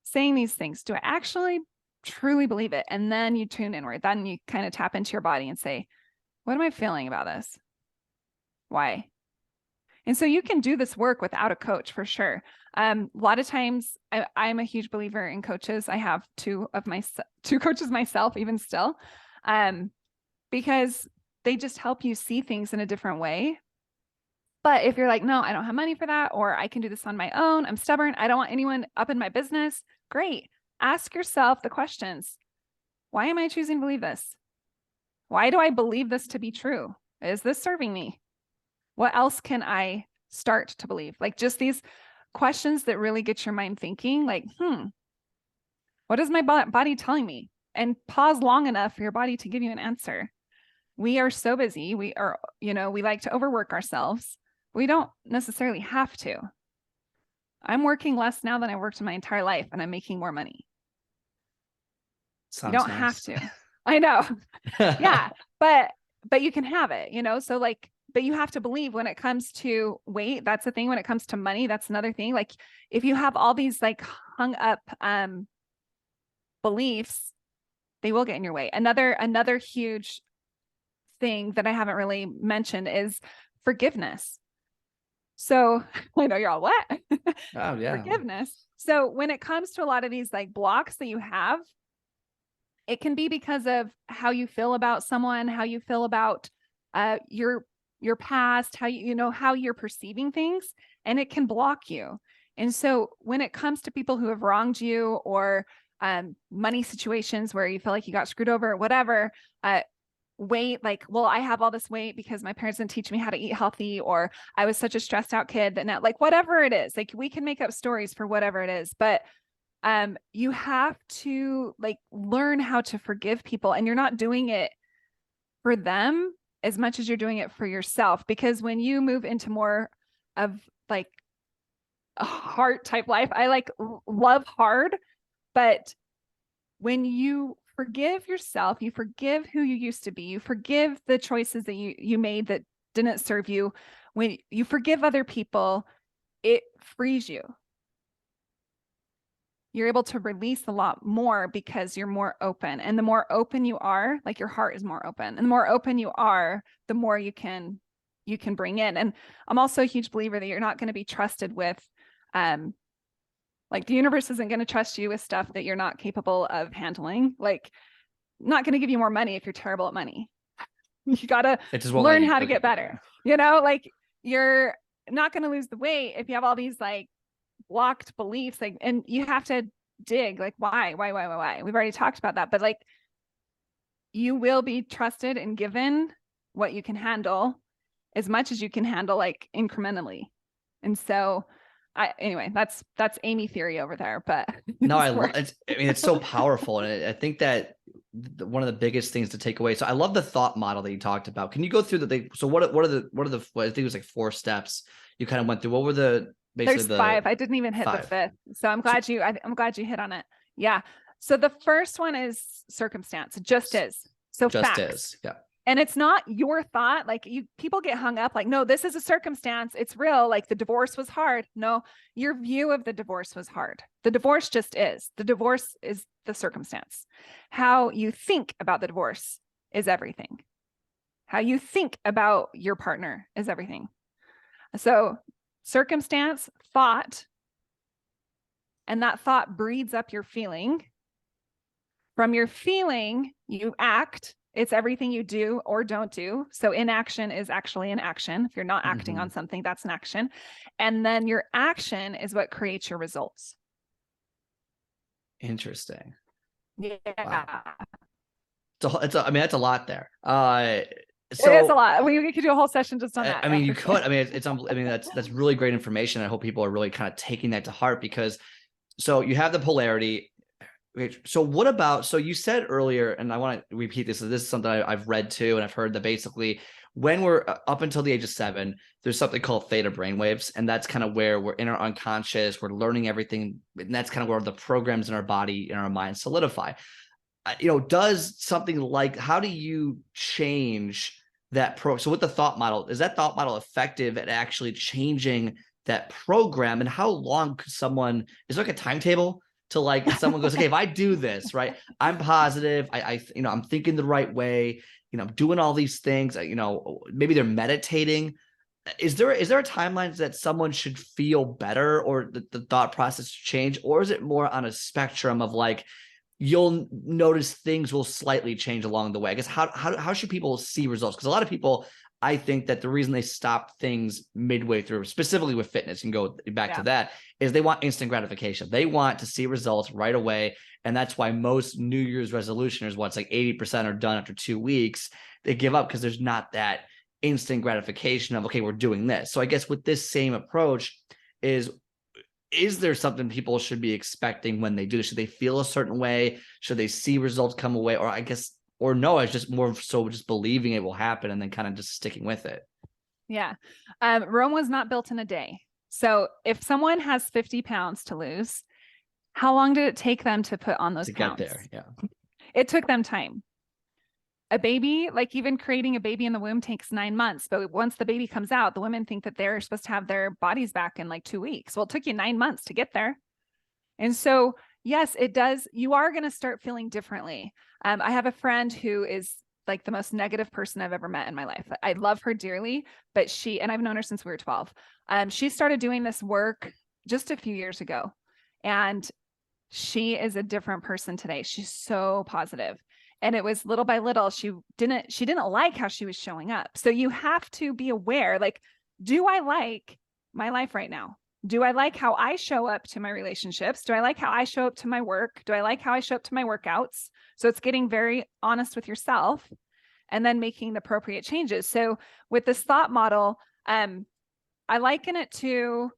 saying these things. Do I actually truly believe it? And then you tune inward. Then you kind of tap into your body and say, what am I feeling about this? Why? And so you can do this work without a coach for sure. A lot of times I'm a huge believer in coaches. I have two coaches myself, even still, because they just help you see things in a different way. But if you're like, no, I don't have money for that, or I can do this on my own, I'm stubborn, I don't want anyone up in my business, great. Ask yourself the questions. Why am I choosing to believe this? Why do I believe this to be true? Is this serving me? What else can I start to believe? Like just these questions that really get your mind thinking, like, what is my body telling me? And pause long enough for your body to give you an answer. We are so busy. We like to overwork ourselves. We don't necessarily have to. I'm working less now than I worked in my entire life, and I'm making more money. You Sounds don't nice. have to. I know. Yeah, but you can have it, so like, but you have to believe when it comes to weight, that's the thing. When it comes to money, that's another thing. Like if you have all these like hung up beliefs, they will get in your way. Another huge thing that I haven't really mentioned is forgiveness. So I know you're all what? Oh yeah. Forgiveness. So when it comes to a lot of these like blocks that you have, it can be because of how you feel about someone, how you feel about your past, how how you're perceiving things, and it can block you. And so when it comes to people who have wronged you or money situations where you feel like you got screwed over or whatever, weight, like, well, I have all this weight because my parents didn't teach me how to eat healthy, or I was such a stressed out kid that now, like, whatever it is, like we can make up stories for whatever it is, but you have to like learn how to forgive people, and you're not doing it for them as much as you're doing it for yourself. Because when you move into more of like a heart type life, I like love hard, but when you forgive yourself, you forgive who you used to be, you forgive the choices that you made that didn't serve you. When you forgive other people, it frees you. You're able to release a lot more because you're more open. And the more open you are, like your heart is more open. And the more open you are, the more you can bring in. And I'm also a huge believer that you're not going to be trusted with, like the universe isn't going to trust you with stuff that you're not capable of handling. Like, not going to give you more money if you're terrible at money. You got to learn how to get better. Like you're not going to lose the weight if you have all these like blocked beliefs, like, and you have to dig like why we've already talked about that, but like you will be trusted and given what you can handle as much as you can handle, like incrementally. And so anyway, that's Amy theory over there, but no, it's so powerful. And I think that one of the biggest things to take away. So I love the thought model that you talked about. Can you go through so what are the I think it was like 4 steps you kind of went through. What were there's 5. I didn't even hit 5. The 5th. So I'm glad you hit on it. Yeah. So the first one is circumstance. It just is. So just facts. Is. Yeah. And it's not your thought. Like people get hung up like, no, this is a circumstance. It's real. Like the divorce was hard. No, your view of the divorce was hard. The divorce just is. The divorce is the circumstance. How you think about the divorce is everything. How you think about your partner is everything. So circumstance, thought, and that thought breeds up your feeling. From your feeling, you act. It's everything you do or don't do. So inaction is actually an action. If you're not acting on something, that's an action. And then your action is what creates your results. Interesting. Yeah. Wow. I mean, that's a lot there. So it is a lot. We could do a whole session just on that. I mean, you could. I mean, I mean, that's really great information. I hope people are really kind of taking that to heart, because so you have the polarity. So what about, so you said earlier, and I want to repeat this. This is something I've read too, and I've heard that basically when we're up until the age of 7, there's something called theta brainwaves, and that's kind of where we're in our unconscious, we're learning everything, and that's kind of where the programs in our body, in our mind solidify. Does something like, how do you change that so with the thought model, is that thought model effective at actually changing that program? And how long could someone, is there like a timetable to, like, someone goes, okay, if I do this, right, I'm positive, I'm thinking the right way, I'm doing all these things, maybe they're meditating. Is there a timeline that someone should feel better, or the thought process change? Or is it more on a spectrum of, like, you'll notice things will slightly change along the way? I guess how should people see results? Because a lot of people, I think that the reason they stop things midway through, specifically with fitness, and go back to that, is they want instant gratification. They want to see results right away. And that's why most New Year's resolutioners, it's like 80% are done after 2 weeks. They give up because there's not that instant gratification of, okay, we're doing this. So I guess with this same approach, is there something people should be expecting when they do this? Should they feel a certain way? Should they see results come away? Or no, it's just more so just believing it will happen and then kind of just sticking with it. Yeah. Rome was not built in a day. So if someone has 50 pounds to lose, how long did it take them to put on those pounds? Get there. Yeah. It took them time. A baby, like even creating a baby in the womb, takes 9 months. But once the baby comes out, the women think that they're supposed to have their bodies back in like 2 weeks. Well, it took you 9 months to get there. And so, yes, it does. You are going to start feeling differently. I have a friend who is like the most negative person I've ever met in my life. I love her dearly, but and I've known her since we were 12. She started doing this work just a few years ago, and she is a different person today. She's so positive. And it was little by little, she didn't like how she was showing up. So you have to be aware, like, do I like my life right now? Do I like how I show up to my relationships? Do I like how I show up to my work? Do I like how I show up to my workouts? So it's getting very honest with yourself and then making the appropriate changes. So with this thought model, I liken it to,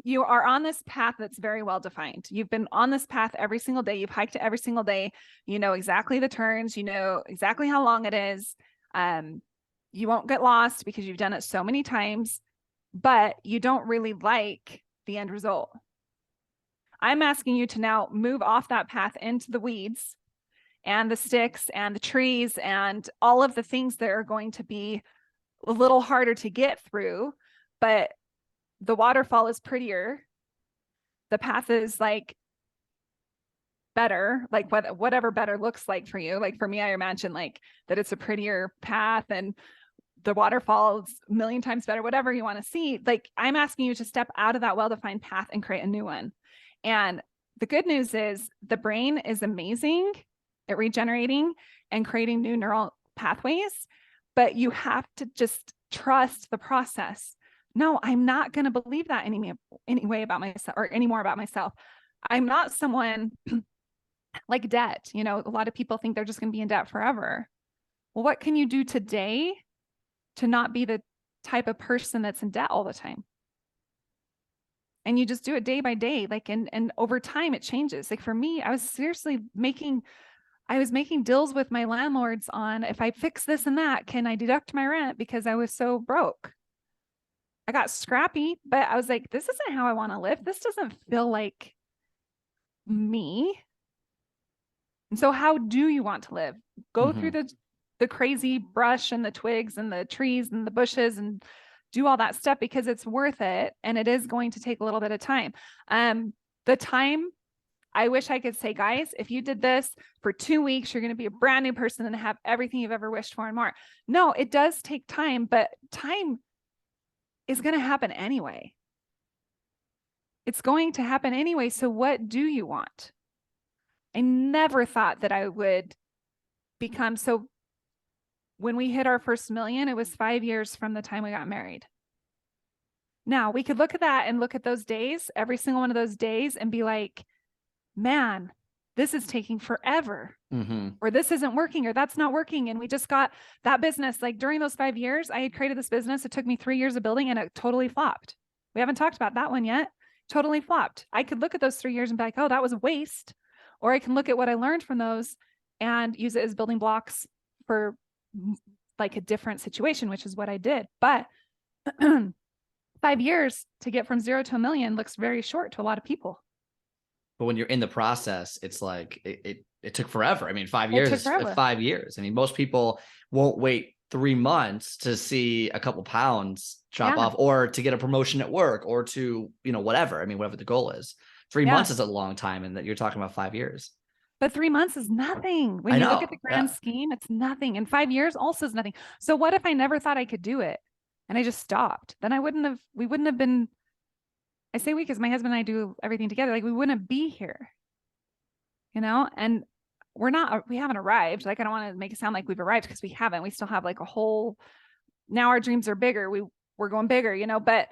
you are on this path that's very well defined. You've been on this path every single day. You've hiked it every single day. You know exactly the turns. You know exactly how long it is. You won't get lost because you've done it so many times, but you don't really like the end result. I'm asking you to now move off that path into the weeds and the sticks and the trees and all of the things that are going to be a little harder to get through, but the waterfall is prettier. The path is like better, like whatever better looks like for you. Like for me, I imagine like that it's a prettier path and the waterfall is a million times better, whatever you want to see. Like I'm asking you to step out of that well-defined path and create a new one. And the good news is the brain is amazing at regenerating and creating new neural pathways, but you have to just trust the process. No, I'm not going to believe that anyway about myself or anymore about myself. I'm not someone like debt. You know, a lot of people think they're just going to be in debt forever. Well, what can you do today to not be the type of person that's in debt all the time? And you just do it day by day, like, and over time it changes. Like for me, I was seriously making deals with my landlords on, if I fix this and that, can I deduct my rent, because I was so broke. I got scrappy, but I was like, this isn't how I want to live. This doesn't feel like me. And so how do you want to live? Go through the crazy brush and the twigs and the trees and the bushes and do all that stuff, because it's worth it. And it is going to take a little bit of time. The time, I wish I could say, guys, if you did this for 2 weeks, you're going to be a brand new person and have everything you've ever wished for and more. No, it does take time, but time is going to happen anyway. It's going to happen anyway. So what do you want? I never thought that I would become so. When we hit our first million, it was 5 years from the time we got married. Now we could look at that and look at those days, every single one of those days, and be like, man, this is taking forever, or this isn't working, or that's not working. And we just got that business. Like during those 5 years, I had created this business. It took me 3 years of building and it totally flopped. We haven't talked about that one yet. Totally flopped. I could look at those 3 years and be like, oh, that was a waste. Or I can look at what I learned from those and use it as building blocks for like a different situation, which is what I did. But 5 years to get from 0 to a million looks very short to a lot of people. But when you're in the process, it's like it took forever. I mean, 5 years is 5 years. I mean, most people won't wait 3 months to see a couple pounds drop off, or to get a promotion at work, or to, whatever. I mean, whatever the goal is. 3 months is a long time, and that you're talking about 5 years. But 3 months is nothing. When you look at the grand scheme, it's nothing. And 5 years also is nothing. So what if I never thought I could do it and I just stopped? Then we wouldn't have been, I say we because my husband and I do everything together. Like we wouldn't be here, and we haven't arrived. Like, I don't want to make it sound like we've arrived, because we haven't. We still have like now our dreams are bigger. We're going bigger, but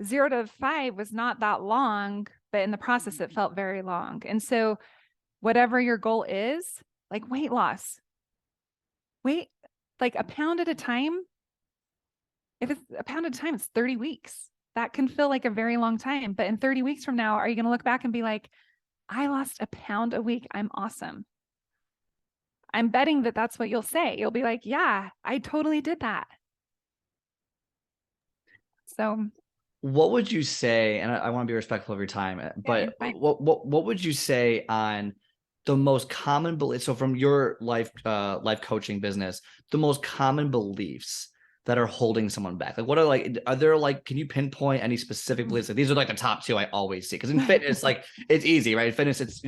0 to 5 was not that long, but in the process, it felt very long. And so whatever your goal is, like weight loss, like a pound at a time. If it's a pound at a time, it's 30 weeks. That can feel like a very long time. But in 30 weeks from now, are you going to look back and be like, I lost a pound a week. I'm awesome. I'm betting that that's what you'll say. You'll be like, yeah, I totally did that. So what would you say, and I want to be respectful of your time, but what would you say on the most common beliefs? So from your life coaching business, the most common beliefs that are holding someone back? Like, are there can you pinpoint any specific beliefs? Like, these are like the top 2 I always see. Because in fitness, like, it's easy, right? In fitness, it's,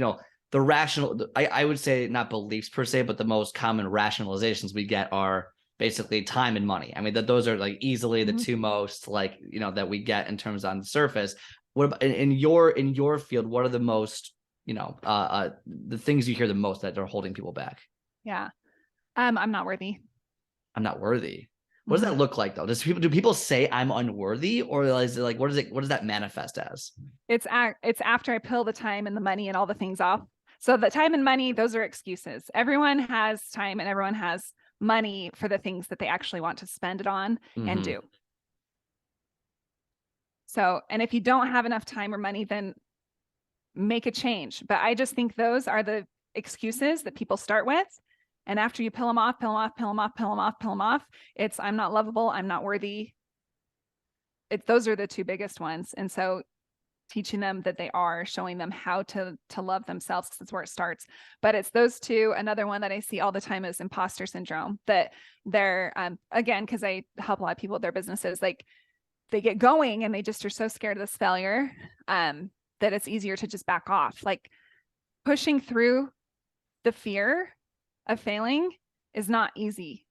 the rational, I would say not beliefs per se, but the most common rationalizations we get are basically time and money. I mean, those are like easily the 2 most that we get in terms on the surface. What about in your field? What are the most, the things you hear the most that are holding people back? Yeah. I'm not worthy. I'm not worthy. What does that look like though? Do people say I'm unworthy, or is it like, what does that manifest as? It's after I peel the time and the money and all the things off. So the time and money, those are excuses. Everyone has time and everyone has money for the things that they actually want to spend it on and do. So, and if you don't have enough time or money, then make a change. But I just think those are the excuses that people start with. And after you peel them off, it's I'm not lovable, I'm not worthy. Those are the 2 biggest ones. And so teaching them that they are, showing them how to love themselves, because that's where it starts. But it's those 2. Another one that I see all the time is imposter syndrome, that they're, again, because I help a lot of people with their businesses, like they get going and they just are so scared of this failure that it's easier to just back off. Like pushing through the fear of failing is not easy.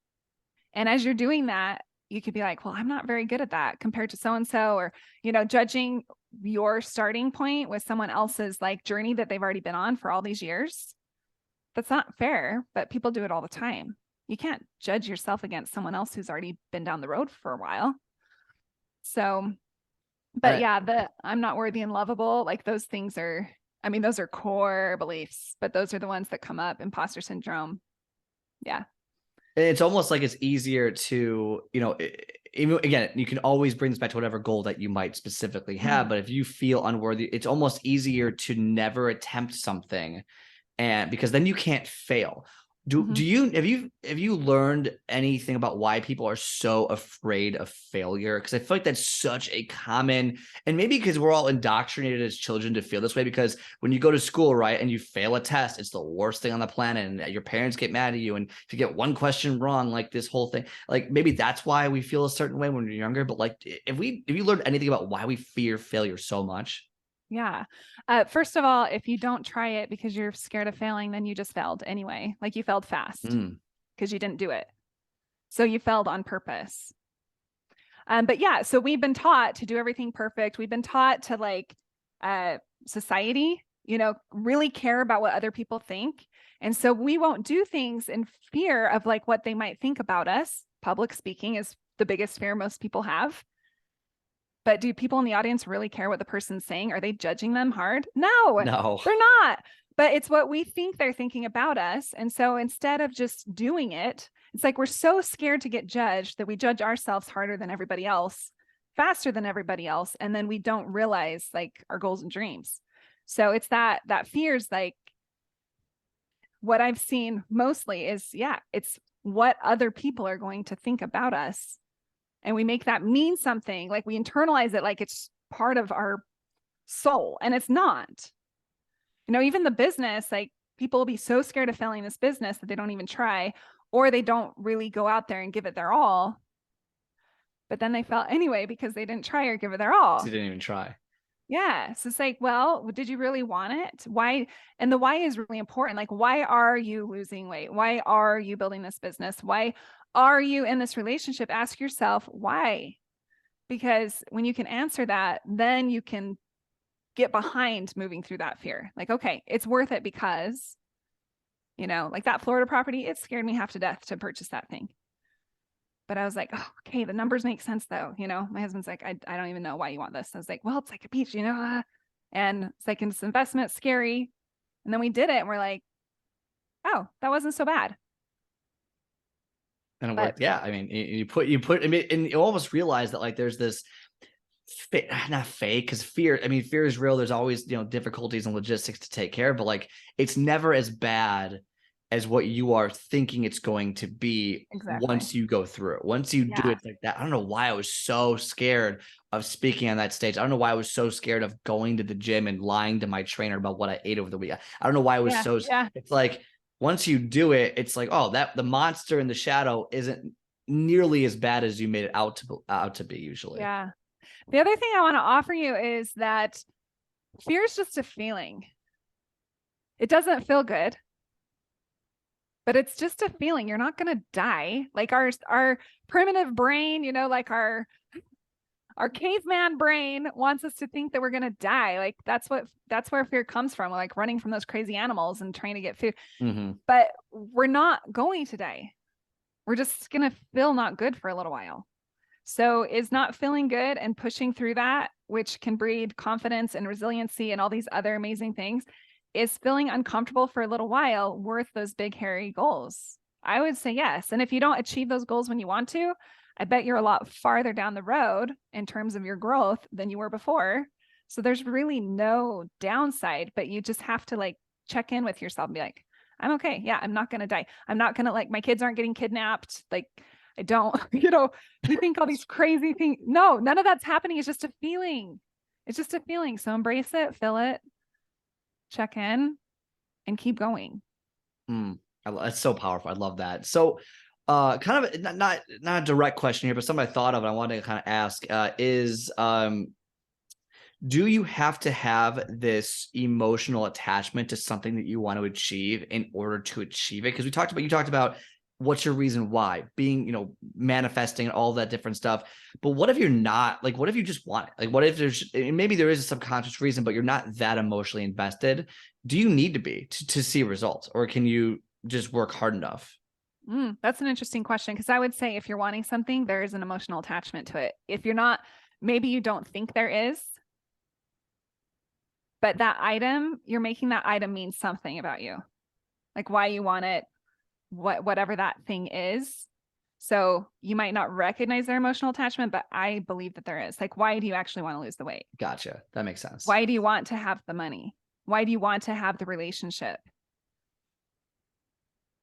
And as you're doing that, you could be like, well, I'm not very good at that compared to so-and-so, or, judging your starting point with someone else's like journey that they've already been on for all these years. That's not fair, but people do it all the time. You can't judge yourself against someone else who's already been down the road for a while. So, but yeah, I'm not worthy and lovable, like those things are, those are core beliefs, but those are the ones that come up. Imposter syndrome. Yeah. It's almost like it's easier to, even, again, you can always bring this back to whatever goal that you might specifically have. But if you feel unworthy, it's almost easier to never attempt something, and because then you can't fail. Have you learned anything about why people are so afraid of failure? Because I feel like that's such a common, and maybe because we're all indoctrinated as children to feel this way, because when you go to school, right, and you fail a test, it's the worst thing on the planet, and your parents get mad at you, and if you get one question wrong, like this whole thing, like maybe that's why we feel a certain way when we're younger. But like, if you learned anything about why we fear failure so much? Yeah. First of all, if you don't try it because you're scared of failing, then you just failed anyway. Like you failed fast because you didn't do it. So you failed on purpose. But yeah, so we've been taught to do everything perfect. We've been taught to like society, really care about what other people think. And so we won't do things in fear of like what they might think about us. Public speaking is the biggest fear most people have. But do people in the audience really care what the person's saying? Are they judging them hard? No, No. they're not. But it's what we think they're thinking about us. And so instead of just doing it, it's like we're so scared to get judged that we judge ourselves harder than everybody else, faster than everybody else. And then we don't realize like our goals and dreams. So it's that fear is like what I've seen mostly is, it's what other people are going to think about us. And we make that mean something, like we internalize it like it's part of our soul, and it's not. Even the business, like people will be so scared of failing this business that they don't even try, or they don't really go out there and give it their all. But then they fail anyway because they didn't try or give it their all. They didn't even try. Yeah. So it's like, well, did you really want it? Why? And the why is really important. Like, why are you losing weight? Why are you building this business? Why are you in this relationship? Ask yourself why. Because when you can answer that, then you can get behind moving through that fear. Like, okay, it's worth it because, like that Florida property, it scared me half to death to purchase that thing. But I was like, oh, okay, the numbers make sense though. My husband's like, I don't even know why you want this. I was like, well, it's like a beach, and it's like it's investment, scary. And then we did it and we're like, oh, that wasn't so bad. And it worked. Yeah. I mean, you put, I mean, and you almost realize that like there's this not fake, because fear is real. There's always, difficulties and logistics to take care of, but like, it's never as bad as what you are thinking it's going to be. Exactly. Once you go through it, once you do it like that. I don't know why I was so scared of speaking on that stage. I don't know why I was so scared of going to the gym and lying to my trainer about what I ate over the weekend. I don't know why I was it's like, once you do it, it's like, oh, that the monster in the shadow isn't nearly as bad as you made it out to be usually. Yeah. The other thing I want to offer you is that fear is just a feeling. It doesn't feel good, but it's just a feeling. You're not going to die. Like our primitive brain, like our caveman brain wants us to think that we're going to die. Like that's where fear comes from. Like running from those crazy animals and trying to get food. Mm-hmm. But we're not going to die. We're just going to feel not good for a little while. So is not feeling good and pushing through that, which can breed confidence and resiliency and all these other amazing things, is feeling uncomfortable for a little while worth those big, hairy goals? I would say yes. And if you don't achieve those goals when you want to, I bet you're a lot farther down the road in terms of your growth than you were before. So there's really no downside, but you just have to like check in with yourself and be like, I'm okay. Yeah, I'm not going to die. I'm not going to like, my kids aren't getting kidnapped. Like, I don't, we think all these crazy things. No, none of that's happening. It's just a feeling. It's just a feeling. So embrace it, feel it, check in, and keep going. That's so powerful. I love that. So kind of not a direct question here, but something I thought of and I wanted to kind of ask is do you have to have this emotional attachment to something that you want to achieve in order to achieve it? Because you talked about what's your reason why, being, manifesting and all that different stuff. But what if you're not, like, what if you just want it? Like, what if maybe there is a subconscious reason, but you're not that emotionally invested? Do you need to be to see results, or can you just work hard enough? That's an interesting question, because I would say if you're wanting something, there is an emotional attachment to it. If you're not, maybe you don't think there is, but that item, you're making that item mean something about you, like why you want it, whatever that thing is. So you might not recognize their emotional attachment, but I believe that there is. Like, why do you actually want to lose the weight? Gotcha. That makes sense. Why do you want to have the money? Why do you want to have the relationship?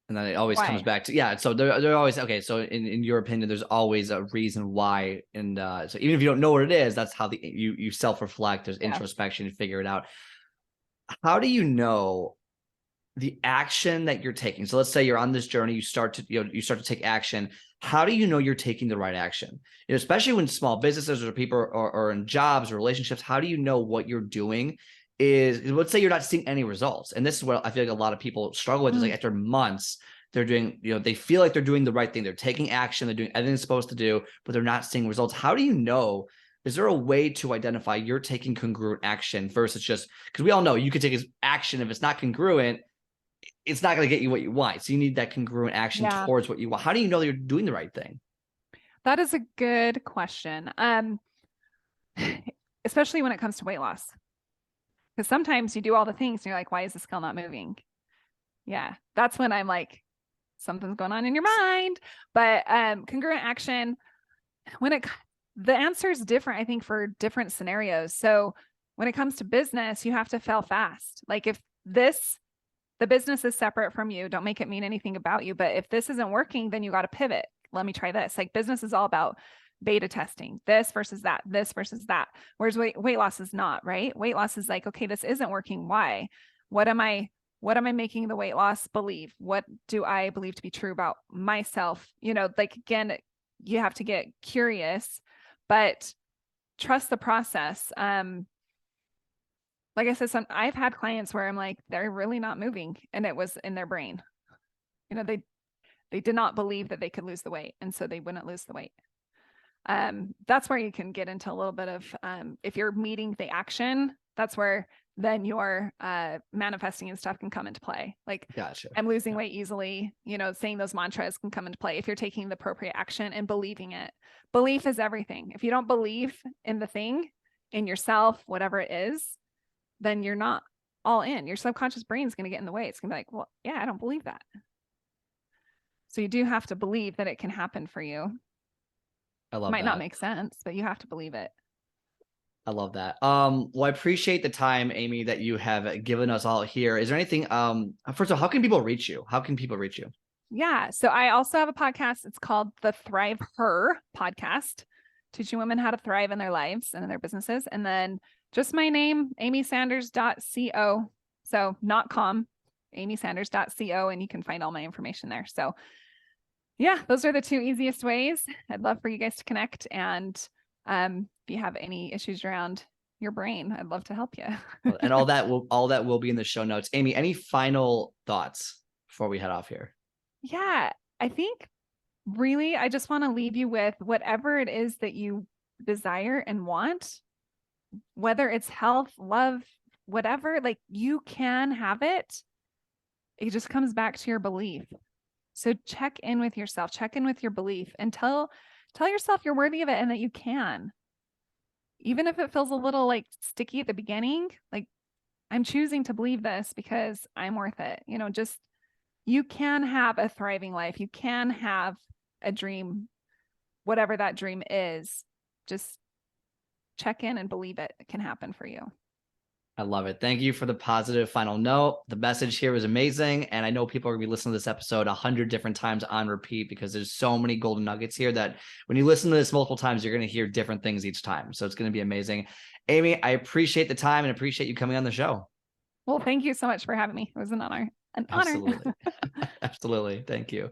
And then it always comes back to, so they're always, okay, so in your opinion, there's always a reason why. And so even if you don't know what it is, that's how you self-reflect, there's introspection, you figure it out. How do you know the action that you're taking? So let's say you're on this journey, you start to take action. How do you know you're taking the right action? Especially when small businesses or people are in jobs or relationships, how do you know what you're doing is, let's say you're not seeing any results. And this is what I feel like a lot of people struggle with is like after months, they're doing, they feel like they're doing the right thing. They're taking action. They're doing everything they're supposed to do, but they're not seeing results. How do you know? Is there a way to identify you're taking congruent action versus just, because we all know you could take action. If it's not congruent, it's not going to get you what you want. So you need that congruent action towards what you want. How do you know that you're doing the right thing? That is a good question. Especially when it comes to weight loss. Because sometimes you do all the things and you're like, why is the scale not moving? Yeah, that's when I'm like, something's going on in your mind. But congruent action, the answer is different, I think, for different scenarios. So when it comes to business, you have to fail fast. Like if the business is separate from you, don't make it mean anything about you. But if this isn't working, then you got to pivot. Let me try this. Like business is all about beta testing, this versus that. Whereas weight loss is not, right? Weight loss is like, okay, this isn't working. Why? What am I making the weight loss believe? What do I believe to be true about myself? Like again, you have to get curious, but trust the process. Like I said, I've had clients where I'm like, they're really not moving, and it was in their brain. They did not believe that they could lose the weight, and so they wouldn't lose the weight. That's where you can get into a little bit of, if you're meeting the action, that's where then your manifesting and stuff can come into play. Like, gotcha. I'm losing weight easily, saying those mantras can come into play if you're taking the appropriate action and believing it. Belief is everything. If you don't believe in the thing, in yourself, whatever it is, then you're not all in. Your subconscious brain is going to get in the way. It's going to be like, well, yeah, I don't believe that. So you do have to believe that it can happen for you. I love Might that. not make sense, but you have to believe it. I love that. Well, I appreciate the time, Amy, that you have given us all here. Is there anything, first of all, how can people reach you? Yeah. So I also have a podcast. It's called the Thrive Her podcast, teaching women how to thrive in their lives and in their businesses. And then just my name, amysanders.co. So not com, amysanders.co. And you can find all my information there. So yeah, those are the two easiest ways. I'd love for you guys to connect. And if you have any issues around your brain, I'd love to help you. And all that will be in the show notes. Amy, any final thoughts before we head off here? Yeah, I think really, I just want to leave you with whatever it is that you desire and want, whether it's health, love, whatever, like you can have it. It just comes back to your belief. So check in with yourself, check in with your belief, and tell yourself you're worthy of it and that you can. Even if it feels a little like sticky at the beginning, like I'm choosing to believe this because I'm worth it. Just you can have a thriving life. You can have a dream, whatever that dream is. Just check in and believe it can happen for you. I love it. Thank you for the positive final note. The message here was amazing. And I know people are going to be listening to this episode 100 different times on repeat because there's so many golden nuggets here that when you listen to this multiple times, you're going to hear different things each time. So it's going to be amazing. Amy, I appreciate the time and appreciate you coming on the show. Well, thank you so much for having me. It was an honor. Absolutely. Absolutely. Thank you.